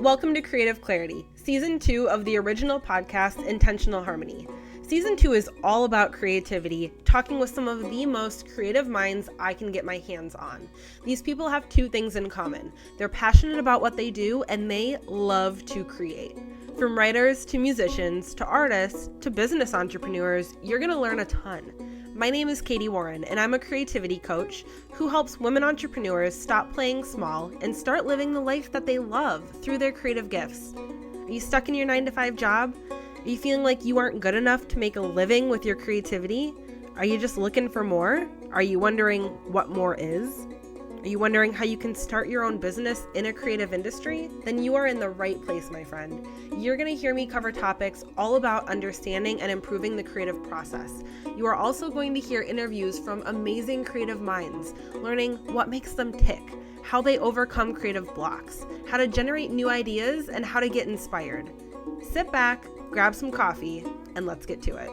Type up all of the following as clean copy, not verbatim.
Welcome to Creative Clarity, Season 2 of the original podcast, Intentional Harmony. Season 2 is all about creativity, talking with some of the most creative minds I can get my hands on. These people have two things in common. They're passionate about what they do, and they love to create. From writers to musicians to artists to business entrepreneurs, you're going to learn a ton. My name is Katie Warren, and I'm a creativity coach who helps women entrepreneurs stop playing small and start living the life that they love through their creative gifts. Are you stuck in your 9-to-5 job? Are you feeling like you aren't good enough to make a living with your creativity? Are you just looking for more? Are you wondering what more is? Are you wondering how you can start your own business in a creative industry? Then you are in the right place, my friend. You're going to hear me cover topics all about understanding and improving the creative process. You are also going to hear interviews from amazing creative minds, learning what makes them tick, how they overcome creative blocks, how to generate new ideas, and how to get inspired. Sit back, grab some coffee, and let's get to it.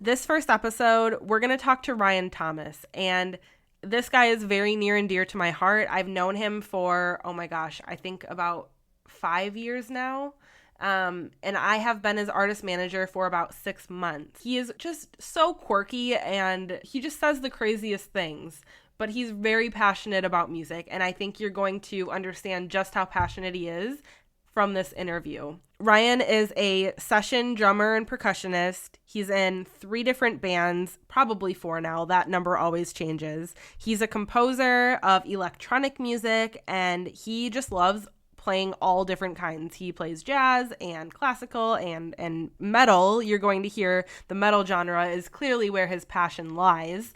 This first episode, we're going to talk to Ryan Thomas, and this guy is very near and dear to my heart. I've known him for, I think about 5 years now. And I have been his artist manager for about 6 months. He is just so quirky and he just says the craziest things, but he's very passionate about music. And I think you're going to understand just how passionate he is from this interview. Ryan is a session drummer and percussionist. He's in 3 different bands, probably 4 now. That number always changes. He's a composer of electronic music, and he just loves playing all different kinds. He plays jazz and classical and metal. You're going to hear the metal genre is clearly where his passion lies.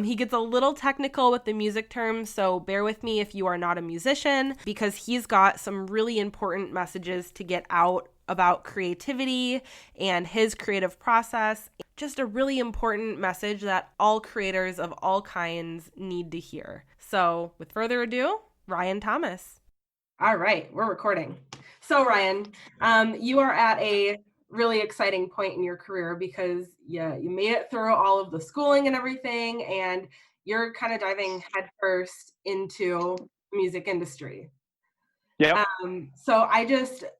He gets a little technical with the music terms, so bear with me if you are not a musician, because he's got some really important messages to get out about creativity and his creative process. Just a really important message that all creators of all kinds need to hear. So with further ado, Ryan Thomas. All right, we're recording. So Ryan, you are at a really exciting point in your career because you made it through all of the schooling and everything, and you're kind of diving headfirst into the music industry. Yeah. So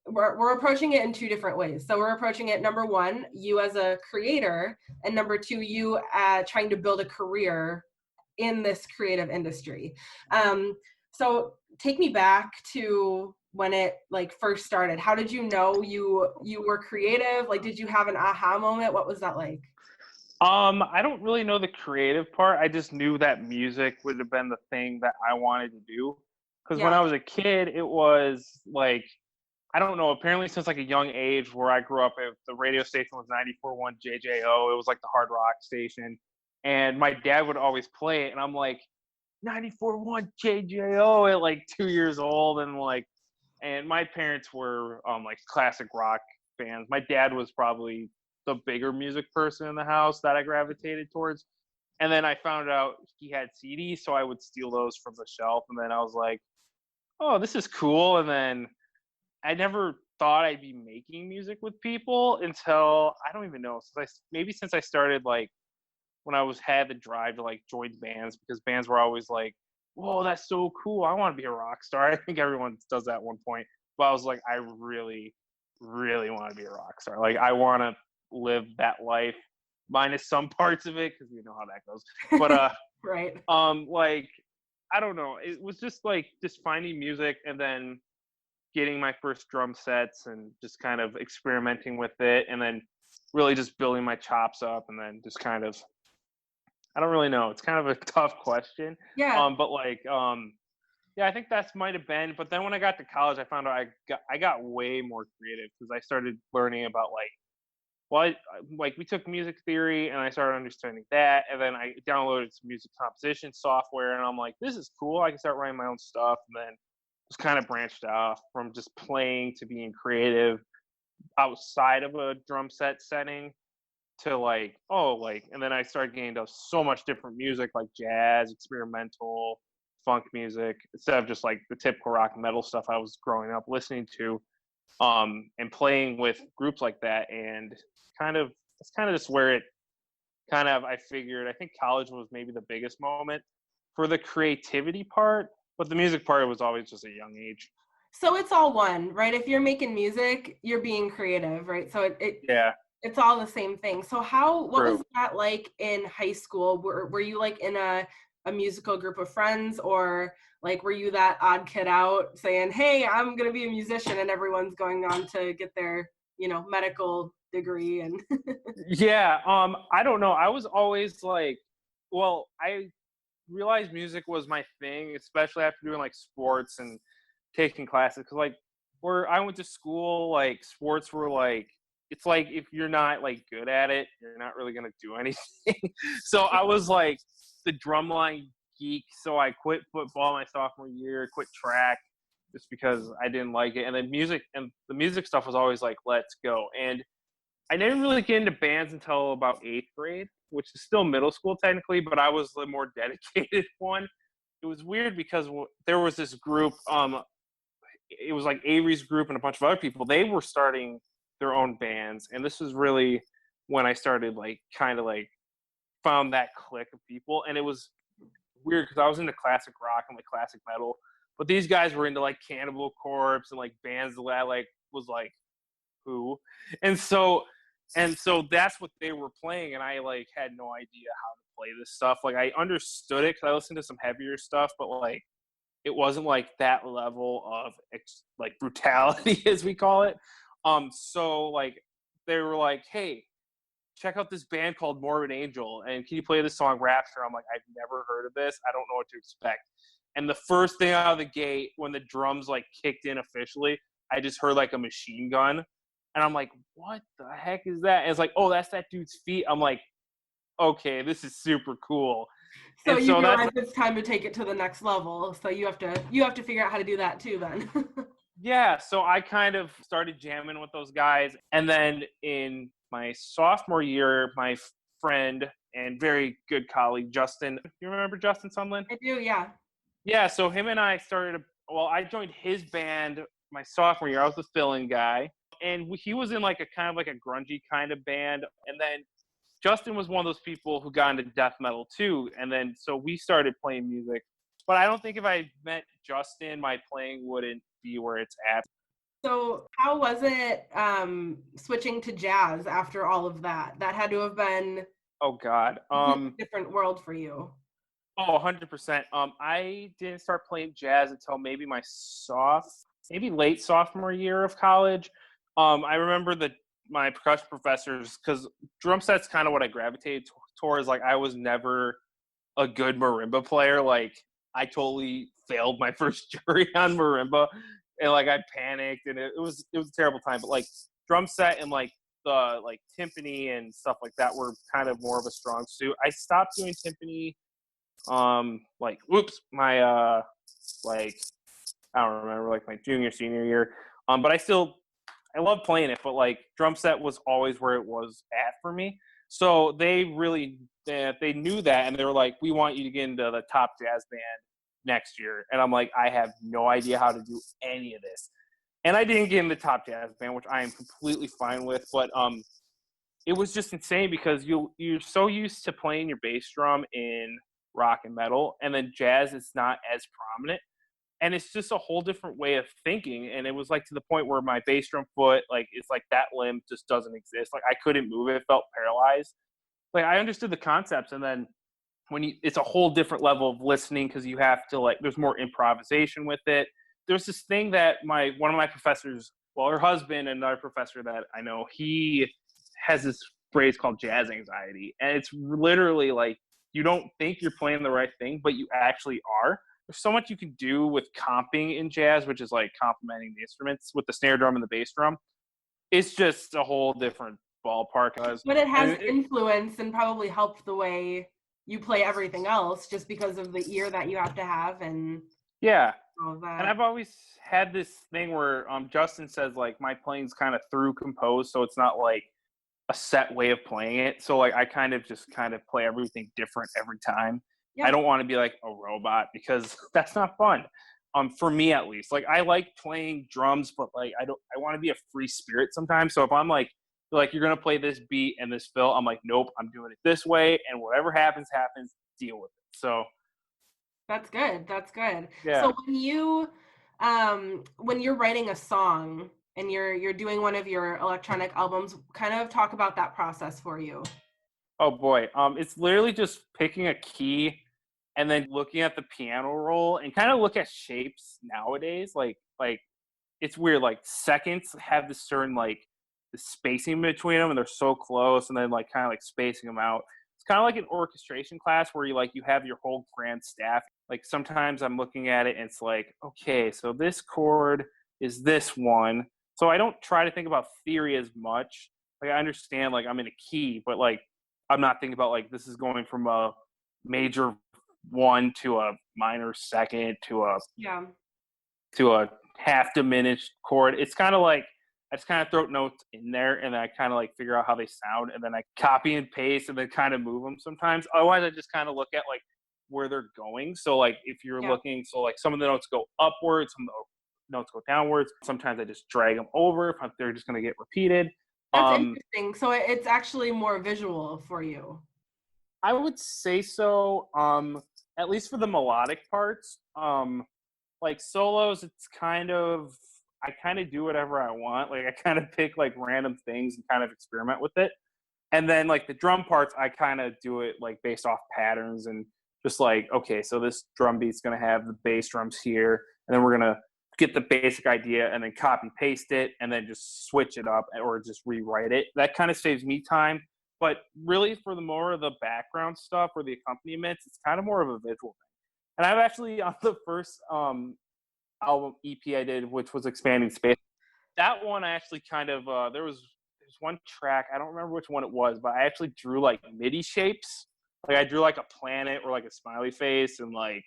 we're approaching it in 2 different ways. So we're approaching it, number 1, you as a creator, and number 2, you trying to build a career in this creative industry. So take me back to when it first started. How did you know you were creative? Did you have an aha moment? What was that like? I don't really know the creative part. I just knew that music would have been the thing that I wanted to do. Because when I was a kid, it was I don't know, apparently since a young age where I grew up, the radio station was 94.1 JJO. It was the hard rock station. And my dad would always play it. And I'm like, 94.1 JJO at 2 years old. And my parents were classic rock fans. My dad was probably the bigger music person in the house that I gravitated towards. And then I found out he had CDs, so I would steal those from the shelf. And then I was like, oh, this is cool. And then I never thought I'd be making music with people until, I don't even know, since I started when I had the drive to join bands, because bands were always whoa, that's so cool, I want to be a rock star. I think everyone does that at one point, but I was like, I really, really want to be a rock star. I want to live that life, minus some parts of it, because you know how that goes. But right. I don't know, it was just finding music and then getting my first drum sets and just kind of experimenting with it, and then really just building my chops up, and then just kind of, I don't really know. It's kind of a tough question. Yeah. But I think that's might have been. But then when I got to college, I found out I got way more creative, because I started learning about we took music theory, and I started understanding that, and then I downloaded some music composition software, and I'm like, this is cool. I can start writing my own stuff, and then just kind of branched off from just playing to being creative outside of a drum set setting. To and then I started getting into so much different music, like jazz, experimental, funk music, instead of just the typical rock metal stuff I was growing up listening to, and playing with groups like that. And it's kind of just where it I figured, I think college was maybe the biggest moment for the creativity part, but the music part was always just a young age. So it's all one, right? If you're making music, you're being creative, right? So it's all the same thing. So what was that like in high school? Were you like in a musical group of friends, or like were you that odd kid out saying, "Hey, I'm going to be a musician," and everyone's going on to get their, medical degree and Yeah, I don't know. I was always like, well, I realized music was my thing, especially after doing like sports and taking classes. Because like where I went to school, like sports were like, it's like if you're not like good at it, you're not really gonna do anything. So I was like the drumline geek. So I quit football my sophomore year, quit track just because I didn't like it. And then the music stuff was always like, let's go. And I didn't really get into bands until about 8th grade, which is still middle school technically, but I was the more dedicated one. It was weird because there was this group, it was like Avery's group and a bunch of other people. They were starting their own bands, and this was really when I started like kind of like found that clique of people. And it was weird because I was into classic rock and like classic metal, but these guys were into like Cannibal Corpse and like bands that I like was like who, and so that's what they were playing, and I like had no idea how to play this stuff. Like I understood it because I listened to some heavier stuff, but like it wasn't like that level of like brutality as we call it. So like they were like, hey, check out this band called Morbid Angel, and can you play this song Rapture? I'm like, I've never heard of this. I don't know what to expect. And the first thing out of the gate, when the drums like kicked in officially, I just heard like a machine gun. And I'm like, what the heck is that? And it's like, oh, that's that dude's feet. I'm like, okay, this is super cool. So you realize it's time to take it to the next level. So you have to figure out how to do that too then. Yeah, so I kind of started jamming with those guys. And then in my sophomore year, my friend and very good colleague, Justin, you remember Justin Sumlin? I do, yeah. Yeah, so him and I I joined his band my sophomore year. I was the fill-in guy. And he was in like a kind of like a grungy kind of band. And then Justin was one of those people who got into death metal too. And then so we started playing music. But I don't think if I met Justin, my playing wouldn't be where it's at. So how was it switching to jazz after all of that? That had to have been a different world for you. Oh, 100%. I didn't start playing jazz until maybe maybe late sophomore year of college. I remember my percussion professors, because drum set's kind of what I gravitated towards. Like I was never a good marimba player. Like I totally failed my first jury on marimba, and like I panicked, and it was a terrible time. But like drum set and like the like timpani and stuff like that were kind of more of a strong suit. I stopped doing timpani my like I don't remember, like my junior senior year. But I love playing it, but like drum set was always where it was at for me. So they knew that, and they were like, we want you to get into the top jazz band next year. And I'm like, I have no idea how to do any of this. And I didn't get in the top jazz band, which I am completely fine with. But it was just insane because you're so used to playing your bass drum in rock and metal, and then jazz is not as prominent. And it's just a whole different way of thinking. And it was like to the point where my bass drum foot, like it's like that limb just doesn't exist. Like I couldn't move it. It felt paralyzed. Like I understood the concepts. And then it's a whole different level of listening, because you have to like, there's more improvisation with it. There's this thing that one of my professors, well, her husband, another professor that I know, he has this phrase called jazz anxiety. And it's literally like, you don't think you're playing the right thing, but you actually are. There's so much you can do with comping in jazz, which is like complementing the instruments with the snare drum and the bass drum. It's just a whole different ballpark. But it has influence and probably helped the way you play everything else, just because of the ear that you have to have. And yeah, all of that. And I've always had this thing where Justin says like my playing's kind of through composed, so it's not like a set way of playing it. So like I kind of play everything different every time. Yeah. I don't want to be like a robot, because that's not fun. For me at least. Like I like playing drums, but like I want to be a free spirit sometimes. So if I'm like you're gonna play this beat and this fill, I'm like, nope, I'm doing it this way, and whatever happens, deal with it. So that's good. Yeah. So when you when you're writing a song and you're doing one of your electronic albums, kind of talk about that process for you. Oh boy. It's literally just picking a key and then looking at the piano roll and kind of look at shapes nowadays. Like it's weird. Like seconds have this certain like the spacing between them, and they're so close, and then like kind of like spacing them out. It's kind of like an orchestration class where you have your whole grand staff. Like sometimes I'm looking at it and it's like, okay, so this chord is this one. So I don't try to think about theory as much. Like I understand like I'm in a key, but like I'm not thinking about like this is going from a major one to a minor second Yeah. to a half diminished chord. It's kind of like I just kind of throw notes in there and then I kind of like figure out how they sound and then I copy and paste and then kind of move them sometimes. Otherwise, I just kind of look at like where they're going. So like if you're Yeah. looking, so like some of the notes go upwards, some of the notes go downwards. Sometimes I just drag them over if they're just going to get repeated. That's interesting. So it's actually more visual for you. I would say so. At least for the melodic parts. Like solos, it's kind of I kind of do whatever I want. Like I kind of pick like random things and kind of experiment with it. And then like the drum parts, I kind of do it like based off patterns and just like, okay, so this drum beat's gonna have the bass drums here, and then we're gonna get the basic idea and then copy paste it and then just switch it up or just rewrite it. That kind of saves me time. But really for the more of the background stuff or the accompaniments, it's kind of more of a visual thing. And I've actually on the first album EP I did, which was Expanding Space. That one I actually kind of there's one track, I don't remember which one it was, but I actually drew like MIDI shapes. Like I drew like a planet or like a smiley face and like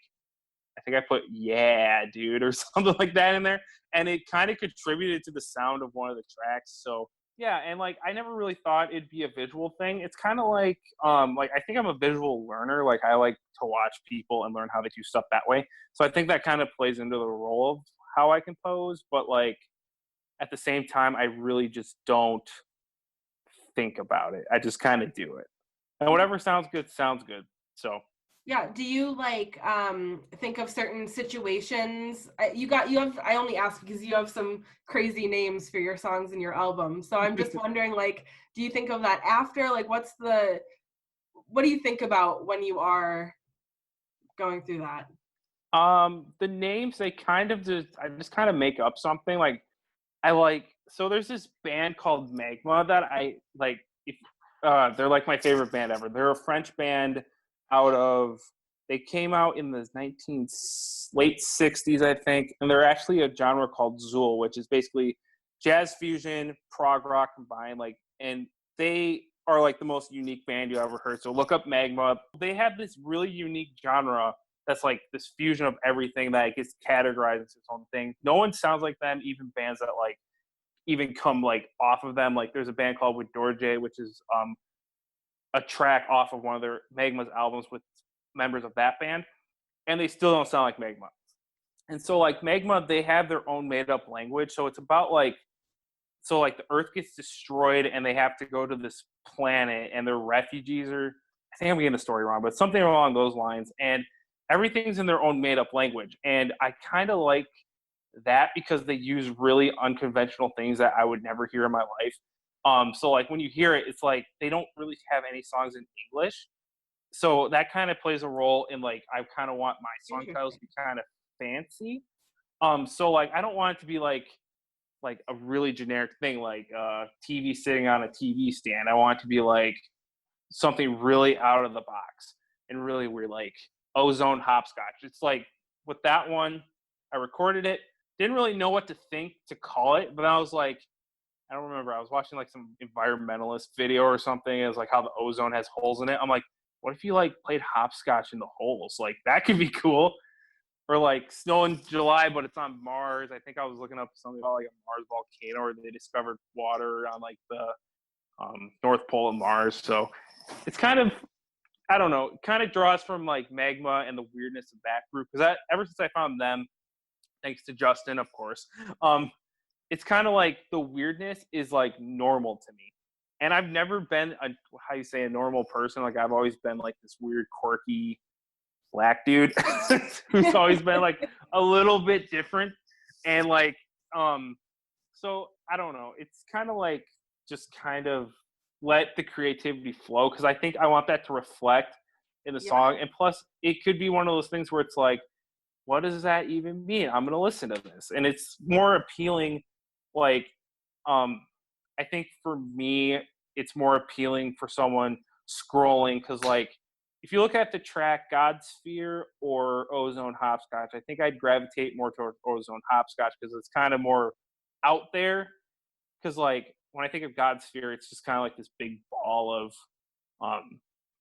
I think I put yeah, dude or something like that in there. And it kind of contributed to the sound of one of the tracks. So yeah, and like I never really thought it'd be a visual thing. It's kind of like I think I'm a visual learner. Like I like to watch people and learn how they do stuff that way. So I think that kind of plays into the role of how I compose, but like at the same time I really just don't think about it. I just kind of do it. And whatever sounds good sounds good. So Yeah. Do you like think of certain situations? I only ask because you have some crazy names for your songs and your album. So I'm just wondering, like, do you think of that after? Like what do you think about when you are going through that? the names they kind of just I just kind of make up something. Like I like so there's this band called Magma that I like if they're like my favorite band ever. They're a French band out of they came out in the late 60s I think, and they're actually a genre called Zool, which is basically jazz fusion, prog rock combined like and they are like the most unique band you ever heard. So look up Magma. They have this really unique genre that's like this fusion of everything that gets categorized as its own thing. No one sounds like them, even bands that like even come like off of them. Like there's a band called With Dorje, which is a track off of one of their Magma's albums with members of that band, and they still don't sound like Magma. And so like Magma, they have their own made up language. So it's about like so like the Earth gets destroyed and they have to go to this planet and they're refugees or I think I'm getting the story wrong, but something along those lines. And everything's in their own made up language. And I kind of like that because they use really unconventional things that I would never hear in my life. So like when you hear it, it's like they don't really have any songs in English. So that kind of plays a role in like I kind of want my song titles to be kind of fancy. So like I don't want it to be like a really generic thing like TV sitting on a TV stand. I want it to be like something really out of the box and really weird, like ozone hopscotch. It's like with that one, I recorded it, didn't really know what to think to call it, but I was like, I don't remember. I was watching like some environmentalist video or something. It was like how the ozone has holes in it. I'm like, what if you like played hopscotch in the holes? Like that could be cool. Or like snow in July, but it's on Mars. I think I was looking up something about like a Mars volcano, or they discovered water on like the North Pole of Mars. So it's kind of I don't know, kind of draws from like Magma and the weirdness of that group because ever since I found them, thanks to Justin, of course, it's kind of like the weirdness is like normal to me, and I've never been how you say a normal person. Like I've always been like this weird, quirky black dude who's always been like a little bit different. And like, so I don't know. It's kind of like just kind of let the creativity flow, because I think I want that to reflect in the song. And plus, it could be one of those things where it's like, what does that even mean? I'm going to listen to this. And it's more appealing. Like, I think for me, it's more appealing for someone scrolling, because like, if you look at the track Godsphere or Ozone Hopscotch, I think I'd gravitate more toward Ozone Hopscotch because it's kind of more out there. Because like, when I think of Godsphere, it's just kind of like this big ball of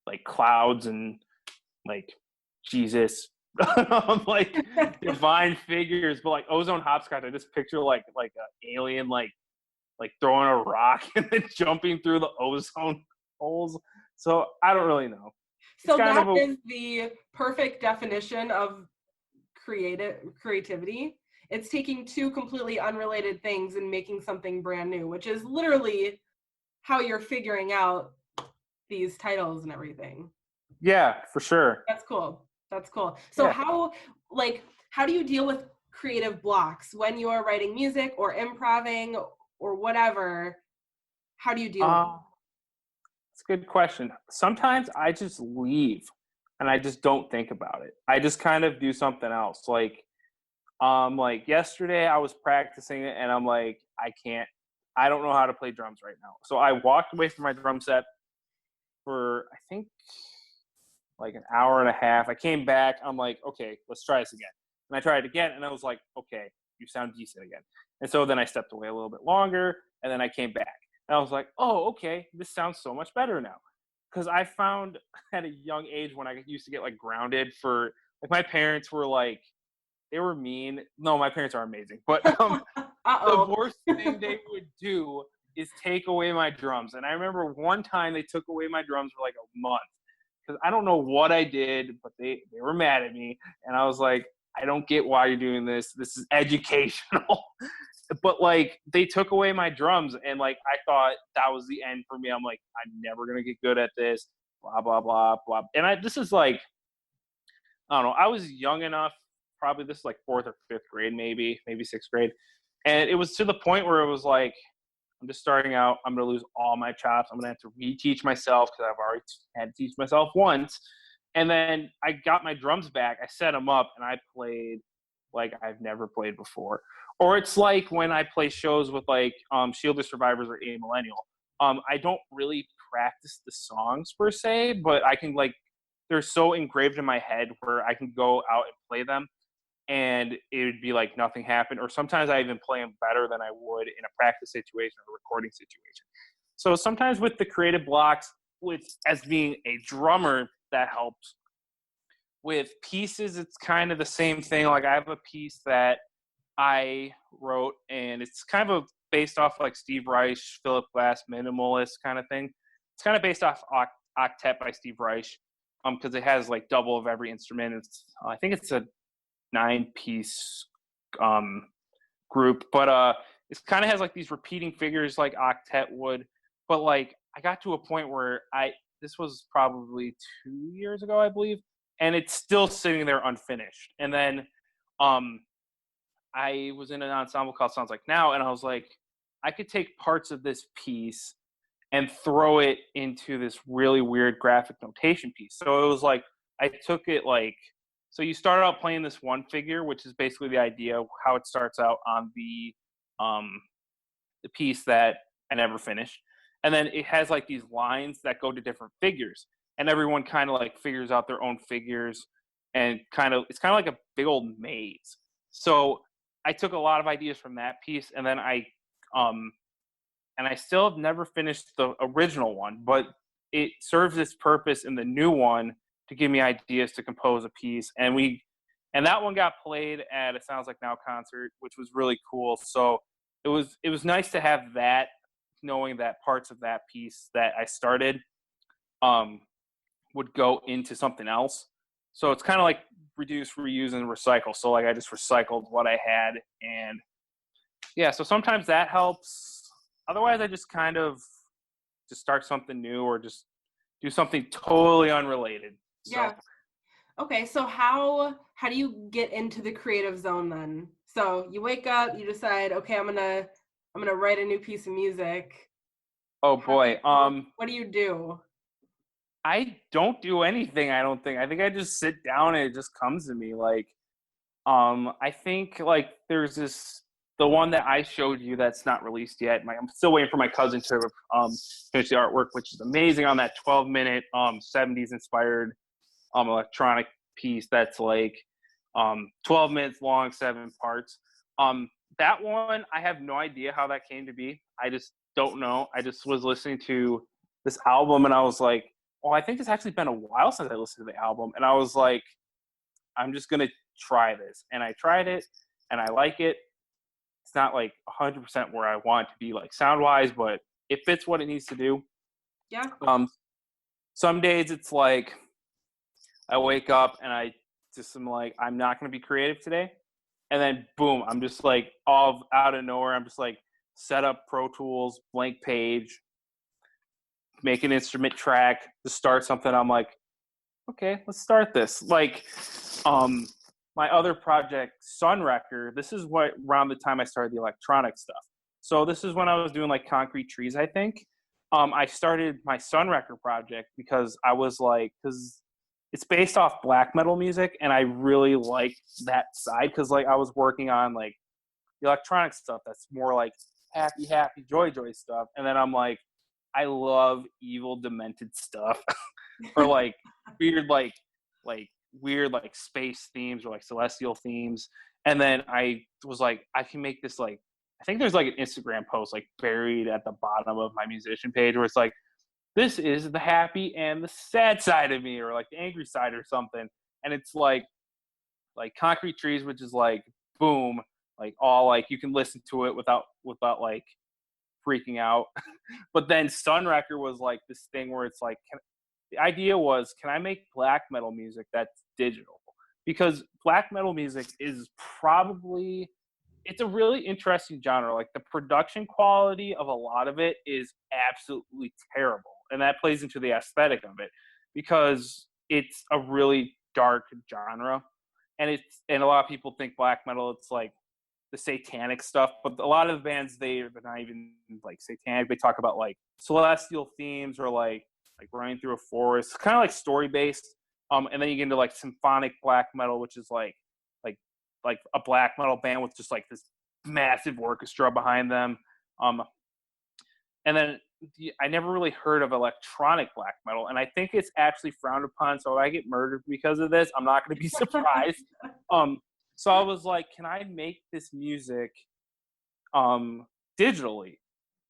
like clouds and like Jesus, like divine figures. But like Ozone Hopscotch, I just picture like an alien like throwing a rock and then jumping through the ozone holes. So I don't really know. So that is the perfect definition of creativity. It's taking two completely unrelated things and making something brand new, which is literally how you're figuring out these titles and everything. Yeah, for sure. That's cool. So how do you deal with creative blocks when you are writing music or improvising or whatever? How do you deal with it? It's a good question. Sometimes I just leave and I just don't think about it. I just kind of do something else. Like yesterday I was practicing it and I'm like, I don't know how to play drums right now. So I walked away from my drum set for, I think, like an hour and a half. I came back. I'm like, okay, let's try this again. And I tried it again and I was like, okay, you sound decent again. And so then I stepped away a little bit longer and then I came back. And I was like, oh, okay, this sounds so much better now. Because I found at a young age when I used to get like grounded for, like, my parents were like, they were mean. No, my parents are amazing. But the worst thing they would do is take away my drums. And I remember one time they took away my drums for like a month. Because I don't know what I did, but they were mad at me. And I was like, I don't get why you're doing this. This is educational. But like, they took away my drums and like, I thought that was the end for me. I'm like, I'm never going to get good at this, blah, blah, blah, blah. And this is like, I don't know. I was young enough, probably this is like 4th or 5th grade, maybe 6th grade. And it was to the point where it was like, I'm just starting out. I'm going to lose all my chops. I'm going to have to reteach myself because I've already had to teach myself once. And then I got my drums back. I set them up and I played like I've never played before. Or it's like when I play shows with like Shield of Survivors or A Millennial. I don't really practice the songs per se, but I can like, they're so engraved in my head where I can go out and play them and it would be like nothing happened. Or sometimes I even play them better than I would in a practice situation or a recording situation. So sometimes with the creative blocks, as being a drummer, that helps. With pieces, it's kind of the same thing. Like I have a piece that I wrote and it's kind of based off like Steve Reich, Philip Glass minimalist kind of thing. It's kind of based off Octet by Steve Reich because it has like double of every instrument. I think it's a 9-piece group, but it kind of has like these repeating figures like Octet would. But like I got to a point where this was probably 2 years ago, I believe, and it's still sitting there unfinished. And then I was in an ensemble called Sounds Like Now, and I was like, I could take parts of this piece and throw it into this really weird graphic notation piece. So it was like I took it like, so you start out playing this one figure, which is basically the idea of how it starts out on the piece that I never finished. And then it has like these lines that go to different figures. And everyone kind of like figures out their own figures and it's kind of like a big old maze. So I took a lot of ideas from that piece and then I still have never finished the original one, but it serves its purpose in the new one to give me ideas to compose a piece. And that one got played at a Sounds Like Now concert, which was really cool. So it was nice to have that, knowing that parts of that piece that I started would go into something else. So it's kind of like reduce, reuse, and recycle. So like I just recycled what I had, and yeah. So sometimes that helps. Otherwise, I just kind of just start something new or just do something totally unrelated. So. Yeah. Okay. So how do you get into the creative zone then? So you wake up, you decide, okay, I'm gonna write a new piece of music. Oh boy. What do you do? I don't do anything, I don't think. I think I just sit down and it just comes to me. Like, I think like there's the one that I showed you that's not released yet. I'm still waiting for my cousin to finish the artwork, which is amazing, on that 12-minute 70s inspired electronic piece that's like 12 minutes long, 7 parts. That one, I have no idea how that came to be. I just don't know. I just was listening to this album and I was like, well, I think it's actually been a while since I listened to the album. And I was like, I'm just going to try this. And I tried it and I like it. It's not like 100% where I want it to be like sound wise, but it fits what it needs to do. Yeah. Some days it's like I wake up and I just am like, I'm not going to be creative today. And then boom, I'm just like all out of nowhere. I'm just like set up Pro Tools, blank page, make an instrument track to start something. I'm like, okay, let's start this. Like, my other project, Sunwrecker, this is what around the time I started the electronic stuff. So this is when I was doing like Concrete Trees, I think. I started my Sunwrecker project because I was like, because it's based off black metal music, and I really like that side because like I was working on like the electronic stuff that's more like happy, joy stuff, and then I'm like, I love evil, demented stuff, or like weird, like weird like space themes or like celestial themes. And then I was like, I can make this like, I think there's like an Instagram post like buried at the bottom of my musician page where it's like, this is the happy and the sad side of me, or like the angry side or something. And it's like Concrete Trees, which is like boom, like all like you can listen to it without like freaking out. But then Sunwrecker was like this thing where it's like, the idea was, can I make black metal music that's digital? Because black metal music is probably, it's a really interesting genre. Like the production quality of a lot of it is absolutely terrible. And that plays into the aesthetic of it because it's a really dark genre. And a lot of people think black metal, it's like the satanic stuff, but a lot of the bands, they're not even like satanic. They talk about like celestial themes or like running through a forest, kind of like story based. And then you get into like symphonic black metal, which is like a black metal band with just like this massive orchestra behind them. And then I never really heard of electronic black metal, and I think it's actually frowned upon. So if I get murdered because of this, I'm not going to be surprised. So I was like, can I make this music digitally?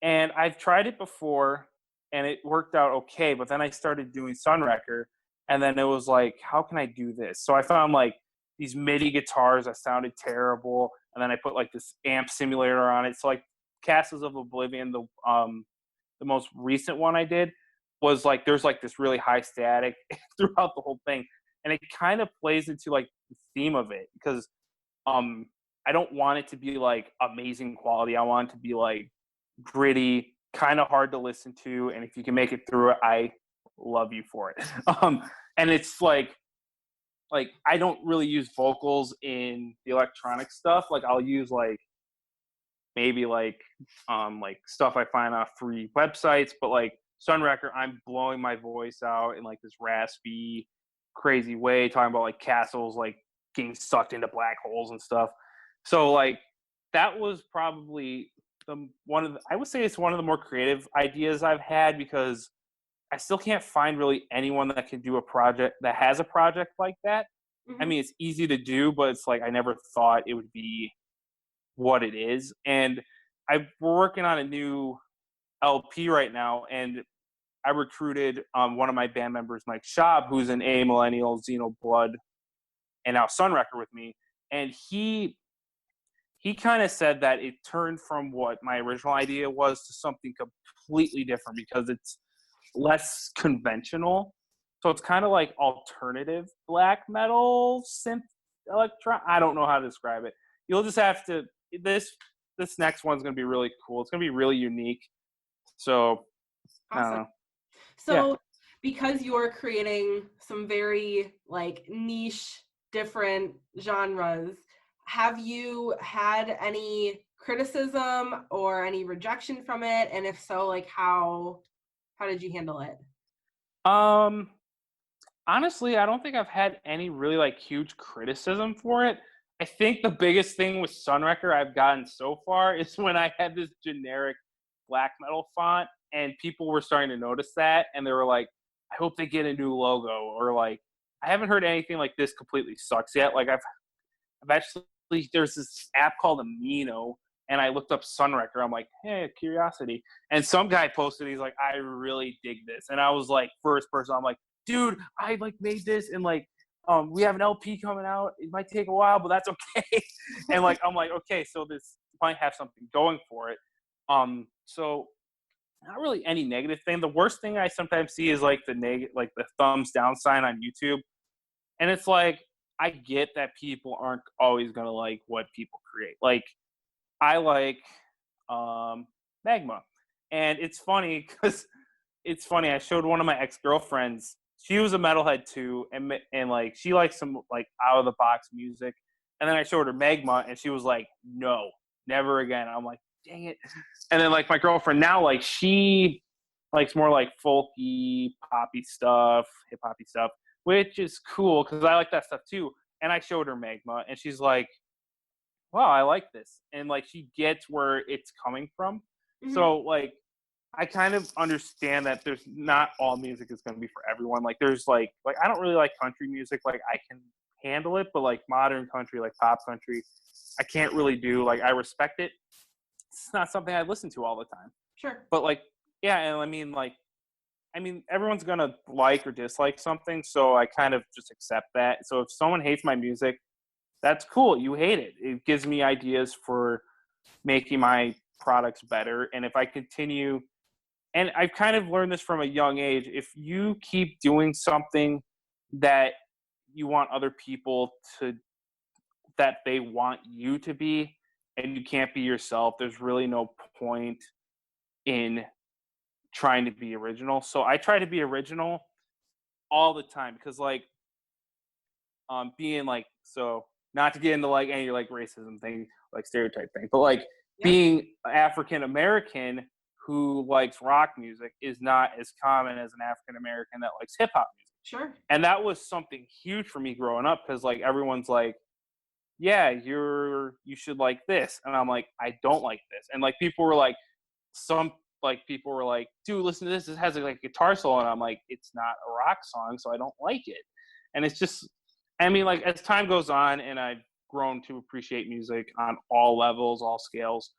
And I've tried it before, and it worked out okay. But then I started doing Sunwrecker, and then it was like, how can I do this? So I found like these MIDI guitars that sounded terrible, and then I put like this amp simulator on it. So like Castles of Oblivion, the most recent one I did, was like there's like this really high static throughout the whole thing, and it kind of plays into like the theme of it because I don't want it to be like amazing quality. I want it to be like gritty, kind of hard to listen to, and if you can make it through it, I love you for it. And it's like I don't really use vocals in the electronic stuff. Like I'll use like maybe like stuff I find off free websites, but like Sunwrecker, I'm blowing my voice out in like this raspy, crazy way, talking about like castles like getting sucked into black holes and stuff. So like that was probably I would say it's one of the more creative ideas I've had because I still can't find really anyone that can do a project that has a project like that. Mm-hmm. I mean, it's easy to do, but it's like I never thought it would be what it is. And we're working on a new LP right now, and I recruited one of my band members, Mike Schaub, who's an amillennial, Xenoblood, and now Sunwrecker with me. And he kind of said that it turned from what my original idea was to something completely different because it's less conventional. So it's kind of like alternative black metal, synth, electron. I don't know how to describe it. You'll just have to. This next one's going to be really cool. It's going to be really unique. So, awesome. I don't know. So, yeah. Because you're creating some very like niche, different genres, have you had any criticism or any rejection from it? And if so, like how did you handle it? Um, Honestly, I don't think I've had any really like huge criticism for it. I think the biggest thing with Sunwrecker I've gotten so far is when I had this generic black metal font and people were starting to notice that and they were like, I hope they get a new logo, or like, I haven't heard anything like this completely sucks yet. Like I've actually, there's this app called Amino, and I looked up Sunwrecker. I'm like, hey, curiosity. And some guy posted, he's like, I really dig this. And I was like, first person, I'm like, dude, I like made this, and like, we have an LP coming out. It might take a while, but that's okay. And like, I'm like, okay, so this might have something going for it. So not really any negative thing. The worst thing I sometimes see is like like the thumbs down sign on YouTube. And it's like, I get that people aren't always gonna like what people create. Like I like Magma, and it's funny because I showed one of my ex-girlfriends. She was a metalhead too, and like she likes some like out of the box music. And then I showed her Magma, and she was like, "No, never again." I'm like, "Dang it!" And then like my girlfriend now, like she likes more like folky, poppy stuff, hip hoppy stuff, which is cool because I like that stuff too. And I showed her Magma, and she's like, wow, I like this. And like she gets where it's coming from. Mm-hmm. So like I kind of understand that there's not all music is going to be for everyone. Like there's like I don't really like country music. Like I can handle it, but like modern country, like pop country, I can't really do. Like I respect it. It's not something I listen to all the time. Sure. But like yeah, and I mean everyone's going to like or dislike something, so I kind of just accept that. So if someone hates my music, that's cool. You hate it. It gives me ideas for making my products better. And if I continue, and I've kind of learned this from a young age, if you keep doing something that you want other people to, that they want you to be, and you can't be yourself, there's really no point in trying to be original. So I try to be original all the time because like being like, so not to get into like any like racism thing, like stereotype thing, but like Yeah. being African American who likes rock music is not as common as an African American that likes hip hop music. Sure. And that was something huge for me growing up because like everyone's like, yeah, you should like this, and I'm like, I don't like this. And like people were like, some like people were like, dude, listen to this. It has like a guitar solo, and I'm like, it's not a rock song, so I don't like it. And it's just, I mean, like as time goes on, and I've grown to appreciate music on all levels, all scales.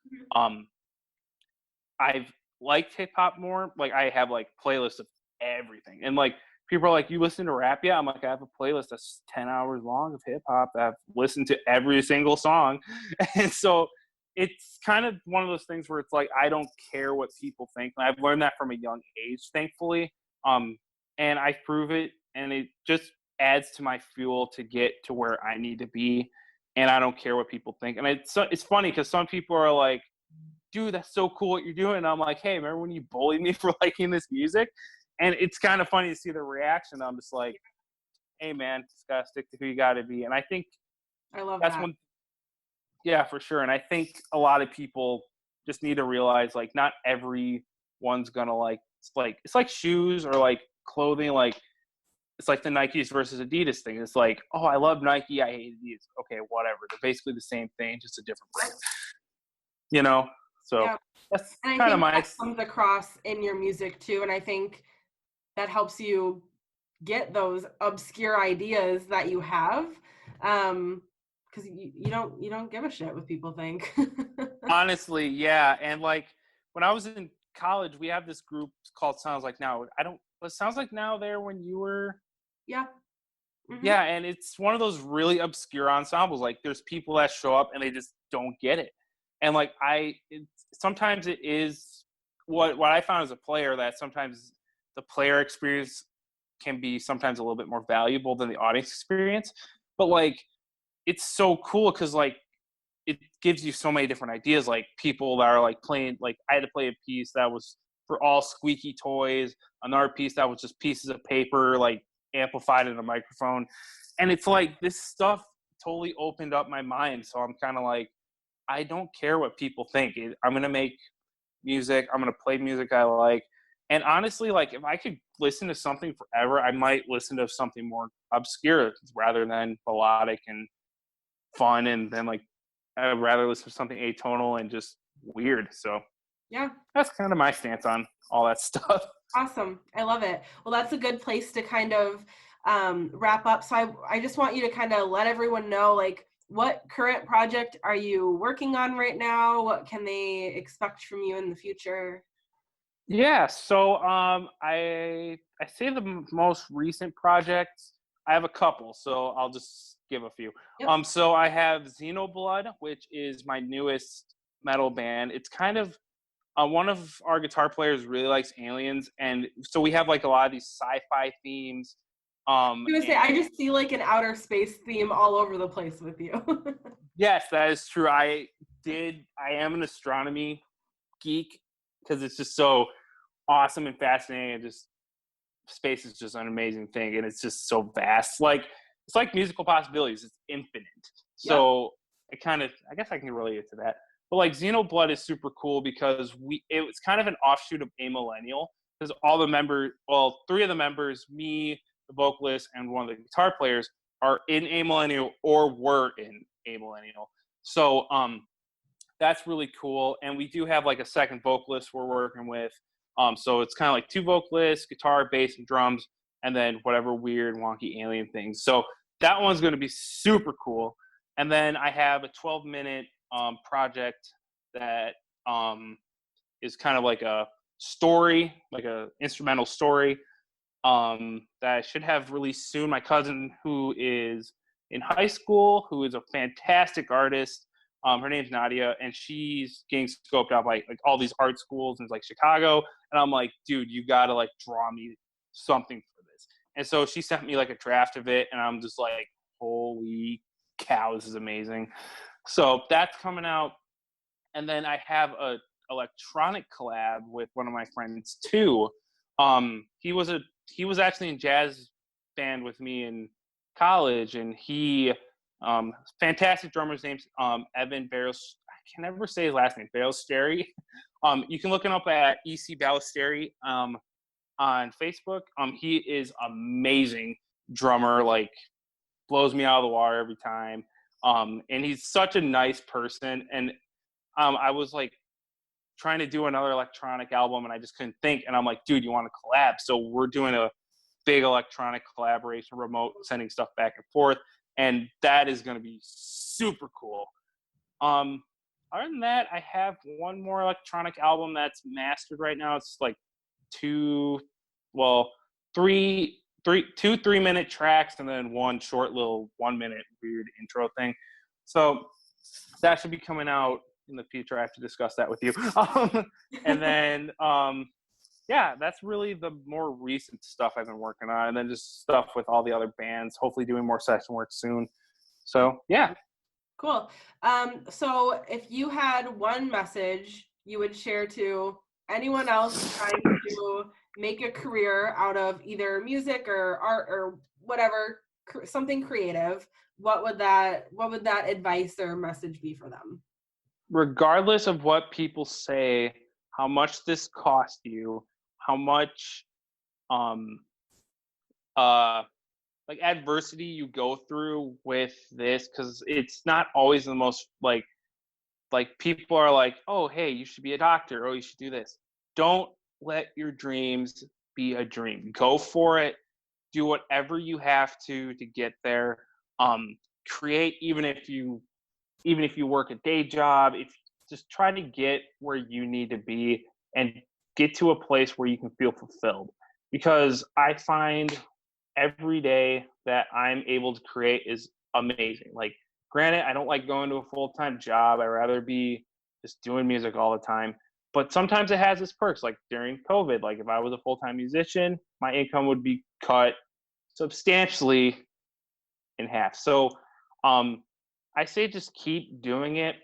I've liked hip hop more. Like I have like playlists of everything, and like people are like, "You listen to rap?" Yeah, I'm like, I have a playlist that's 10 hours long of hip hop that I've listened to every single song, and so it's kind of one of those things where it's like I don't care what people think. And I've learned that from a young age, thankfully, and I prove it, and it just adds to my fuel to get to where I need to be, and I don't care what people think. And it's funny because some people are like, dude, that's so cool what you're doing. And I'm like, hey, remember when you bullied me for liking this music? And it's kind of funny to see the reaction. I'm just like, hey, man, just got to stick to who you got to be. And I think I love that's that. one, yeah, for sure. And I think a lot of people just need to realize, like, not everyone's going to it's like shoes or like clothing. Like, it's like the Nikes versus Adidas thing. It's like, oh, I love Nike, I hate Adidas. Okay, whatever. They're basically the same thing, just a different brand. You know? So Yeah. that's And I kind of think my. that comes across in your music too. And I think that helps you get those obscure ideas that you have. Because you don't give a shit what people think. Honestly, yeah. And like when I was in college, we have this group called Sounds Like Now. Was Sounds Like Now there when you were? Yeah. Mm-hmm. Yeah, and it's one of those really obscure ensembles. Like there's people that show up and they just don't get it. And like sometimes it is what I found as a player, that sometimes the player experience can be sometimes a little bit more valuable than the audience experience. But like it's so cool because like it gives you so many different ideas. Like people that are like playing, like I had to play a piece that was for all squeaky toys, another piece that was just pieces of paper, like amplified in a microphone. And it's like this stuff totally opened up my mind. So I'm kind of like, I don't care what people think. I'm going to make music. I'm going to play music I like. And honestly, like if I could listen to something forever, I might listen to something more obscure rather than melodic and fun. And then like, I'd rather listen to something atonal and just weird. So Yeah. that's kind of my stance on all that stuff. Awesome. I love it. Well, that's a good place to kind of wrap up. So I just want you to kind of let everyone know, like, what current project are you working on right now? What can they expect from you in the future? Yeah, so I say the most recent projects. I have a couple, so I'll just give a few. Yep. So I have Xenoblood, which is my newest metal band. It's kind of one of our guitar players really likes aliens, and so we have like a lot of these sci-fi themes. I was gonna say, I just see like an outer space theme all over the place with you. Yes, that is true. I am an astronomy geek because it's just so awesome and fascinating, and just space is just an amazing thing, and it's just so vast. Like it's like musical possibilities. It's infinite. So I guess I can relate it to that. But like Xenoblood is super cool because it was kind of an offshoot of Amillennial because three of the members, me, the vocalist, and one of the guitar players are in Amillennial or were in Amillennial. So that's really cool. And we do have like a second vocalist we're working with. So it's kind of like two vocalists, guitar, bass, and drums, and then whatever weird, wonky alien things. So that one's going to be super cool. And then I have a 12-minute project that is kind of like a story, like a instrumental story that I should have released soon. My cousin, who is in high school, who is a fantastic artist, her name's Nadia, and she's getting scoped out by like all these art schools in like Chicago. And I'm like, dude, you gotta like draw me something for this. And so she sent me like a draft of it, and I'm just like, holy cow, this is amazing. So that's coming out. And then I have a electronic collab with one of my friends too. He was actually in jazz band with me in college, and he fantastic drummer. His name's Evan Barros. I can never say his last name. Ballesteri. You can look him up at EC Ballesteri on Facebook. He is amazing drummer. Like blows me out of the water every time. And he's such a nice person. And I was like trying to do another electronic album, and I just couldn't think. And I'm like, dude, you want to collab? So we're doing a big electronic collaboration, remote, sending stuff back and forth, and that is going to be super cool. Other than that, I have one more electronic album that's mastered right now. It's like two 3-minute tracks and then one short little 1-minute weird intro thing. So that should be coming out in the future. I have to discuss that with you. And then yeah, that's really the more recent stuff I've been working on, and then just stuff with all the other bands, hopefully doing more session work soon. So yeah. Cool. So if you had one message you would share to anyone else trying to make a career out of either music or art or whatever, something creative, what would that advice or message be for them? Regardless of what people say, how much this cost you, how much like adversity you go through with this, because it's not always the most like people are like, oh hey, you should be a doctor, oh you should do this. Don't let your dreams be a dream. Go for it. Do whatever you have to get there. Create, even if you work a day job, if just try to get where you need to be and get to a place where you can feel fulfilled. Because I find every day that I'm able to create is amazing. Like, granted, I don't like going to a full-time job. I'd rather be just doing music all the time. But sometimes it has its perks. Like during COVID, like if I was a full-time musician, my income would be cut substantially in half. So I say just keep doing it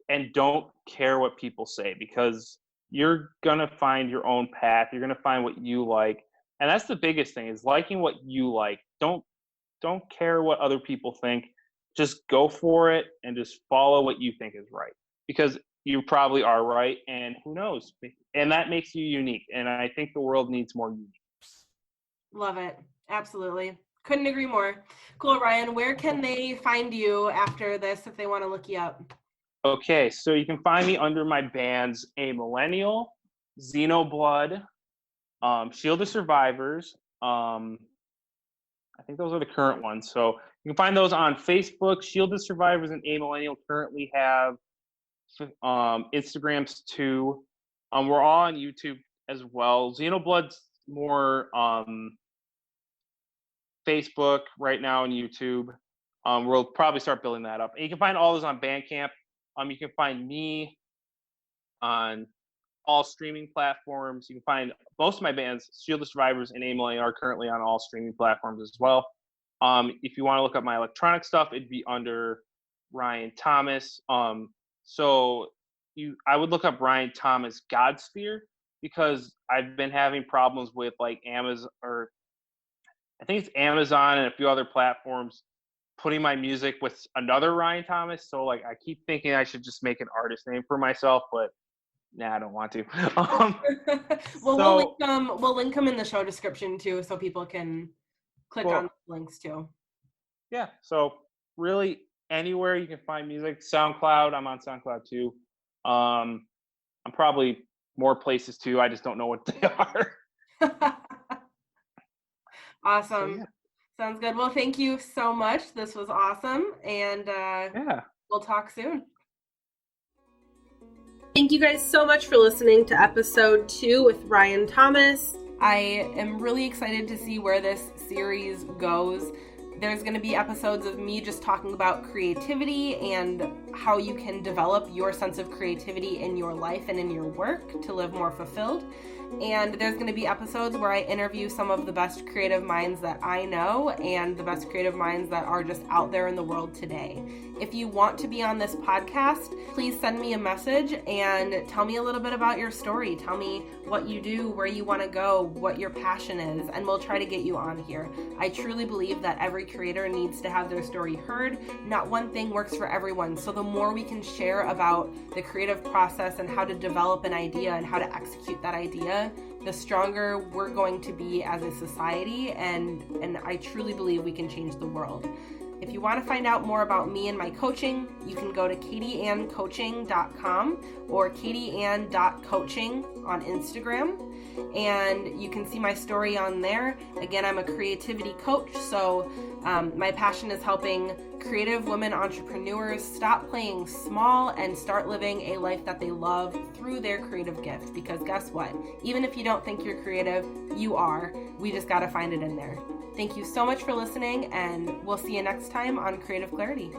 and don't care what people say, because you're going to find your own path. You're going to find what you like. And that's the biggest thing, is liking what you like. Don't care what other people think. just go for it and just follow what you think is right, because you probably are right, and who knows? And that makes you unique. And I think the world needs more unique. Love it. Absolutely. Couldn't agree more. Cool, Ryan. Where can they find you after this if they want to look you up? Okay, so you can find me under my bands A Millennial, Xenoblood, Shield of Survivors. I think those are the current ones. So you can find those on Facebook. Shield of Survivors and A Millennial currently have Instagrams too. We're all on YouTube as well. Xenoblood's more Facebook right now and YouTube. We'll probably start building that up. And you can find all those on Bandcamp. You can find me on all streaming platforms. You can find most of my bands, Shield of Survivors and A Millennial, are currently on all streaming platforms as well. If you want to look up my electronic stuff, it'd be under Ryan Thomas. So I would look up Ryan Thomas Godsphere, because I've been having problems with like Amazon, or I think it's Amazon and a few other platforms, putting my music with another Ryan Thomas. So like I keep thinking I should just make an artist name for myself, but I don't want to. Well, we'll link them in the show description too, so people can click on the links too. Yeah. So really anywhere you can find music. SoundCloud, I'm on SoundCloud too. I'm probably more places too. I just don't know what they are. Awesome. So, yeah. Sounds good. Well, thank you so much. This was awesome. And we'll talk soon. Thank you guys so much for listening to episode 2 with Ryan Thomas. I am really excited to see where this series goes. There's going to be episodes of me just talking about creativity and how you can develop your sense of creativity in your life and in your work to live more fulfilled. And there's going to be episodes where I interview some of the best creative minds that I know and the best creative minds that are just out there in the world today. If you want to be on this podcast, please send me a message and tell me a little bit about your story. Tell me what you do, where you want to go, what your passion is, and we'll try to get you on here. I truly believe that every creator needs to have their story heard. Not one thing works for everyone. So the more we can share about the creative process and how to develop an idea and how to execute that idea, the stronger we're going to be as a society, and I truly believe we can change the world. If you want to find out more about me and my coaching, you can go to KatieAnneCoaching.com or KatieAnne.coaching on Instagram, and you can see my story on there. Again, I'm a creativity coach, so my passion is helping creative women entrepreneurs stop playing small and start living a life that they love through their creative gift. Because guess what? Even if you don't think you're creative, you are. We just got to find it in there. Thank you so much for listening, and we'll see you next time on Creative Clarity.